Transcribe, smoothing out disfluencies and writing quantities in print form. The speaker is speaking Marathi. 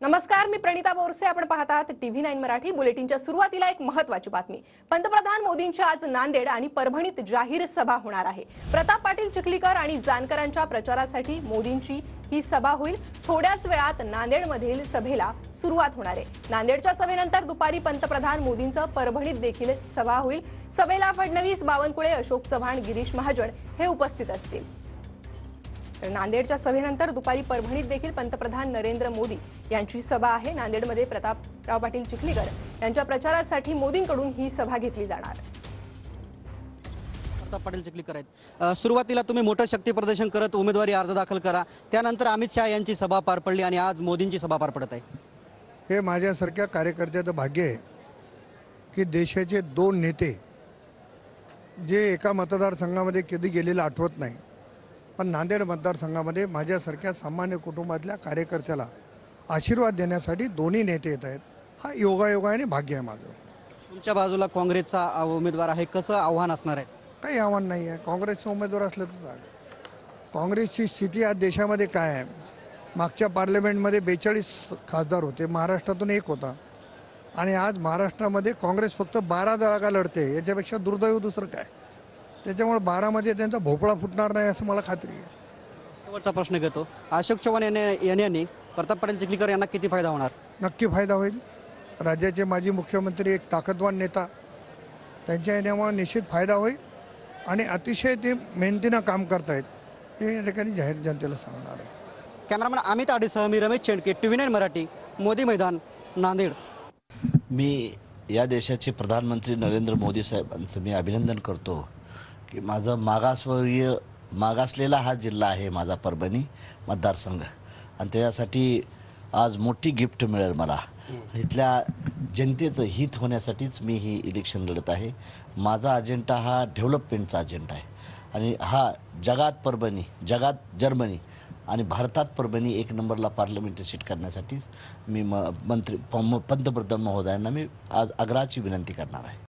नमस्कार, मी प्रणिता बोरसे. आपण पाहत आहात TV9 मराठी. बुलेटिनच्या सुरुवातीला एक महत्त्वाची बातमी. पंतप्रधान मोदींच्या आज नांदेड आणि परभणीत जाहीर सभा होणार आहे. प्रताप पाटील चिखलीकर आणि जानकरांच्या प्रचारासाठी मोदींची ही सभा होईल. थोड्याच वेळात नांदेडमधील सभेला सुरुवात होणार आहे. नांदेडच्या सभेनंतर दुपारी पंतप्रधान मोदींचं परभणीत देखील सभा होईल. सभेला फडणवीस, बावनकुळे, अशोक चव्हाण, गिरीश महाजन हे उपस्थित असतील. तर नांदेडच्या सभेनंतर दुपारी परभणीत देखील पंतप्रधान नरेंद्र मोदी यांची सभा आहे. नांदेडमध्ये प्रतापराव पाटील चिखलीकर यांच्या प्रचारासाठी मोदींकडून ही सभा घेतली जाणार. प्रताप पाटील चिखलीकर आहेत. सुरुवातीला तुम्ही मोठं शक्ती प्रदर्शन करत उमेदवारी अर्ज दाखल करा, त्यानंतर अमित शहा यांची सभा पार पडली आणि आज मोदींची सभा पार पडत आहे. हे माझ्यासारख्या कार्यकर्त्याचं भाग्य आहे की देशाचे दोन नेते जे एका मतदारसंघामध्ये कधी गेलेलं आठवत नाही, पण नांदेड मतदारसंघामध्ये माझ्यासारख्या सामान्य कुटुंबातल्या कार्यकर्त्याला आशीर्वाद देण्यासाठी दोन्ही नेते येत आहेत. हा योगायोगाने भाग्य आहे माझं. तुमच्या बाजूला काँग्रेसचा उमेदवार आहे, कसं आव्हान असणार आहे? काही आव्हान नाही आहे. काँग्रेसचा उमेदवार असलं तर चालेल. काँग्रेसची स्थिती आज देशामध्ये काय आहे? मागच्या पार्लमेंटमध्ये 42 खासदार होते, महाराष्ट्रातून एक होता, आणि आज महाराष्ट्रामध्ये काँग्रेस फक्त 12 जागा लढते. याच्यापेक्षा दुर्दैव दुसरं काय? त्याच्यामुळे 12मध्ये त्यांचा भोपळा फुटणार नाही असं मला खात्री आहे. शेवटचा प्रश्न घेतो. अशोक चव्हाण यांनी प्रताप पाटील चिखलीकर यांना किती फायदा होणार? नक्की फायदा होईल. राज्याचे माजी मुख्यमंत्री, एक ताकदवान नेता, त्यांच्या येण्यामुळे निश्चित फायदा होईल आणि अतिशय ते मेहनतीनं काम करतायत हे या ठिकाणी जाहीर जनतेला सांगणार आहे. कॅमेरामॅन अमित आडीसह मी रमेश चेंडके, TV9 मराठी, मोदी मैदान, नांदेड. मी या देशाचे प्रधानमंत्री नरेंद्र मोदी साहेबांचं मी अभिनंदन करतो की माझं मागासलेला हा जिल्हा आहे माझा परभणी मतदारसंघ, आणि त्याच्यासाठी आज मोठी गिफ्ट मिळेल मला. इथल्या जनतेचं हित होण्यासाठीच मी ही इलेक्शन लढत आहे. माझा अजेंडा हा डेव्हलपमेंटचा अजेंडा आहे, आणि हा जगात परभणी, जगात जर्मनी आणि भारतात परभणी एक नंबरला पार्लमेंटरी सीट करण्यासाठीच मी पंतप्रधान महोदयांना मी आज आग्रहाची विनंती करणार आहे.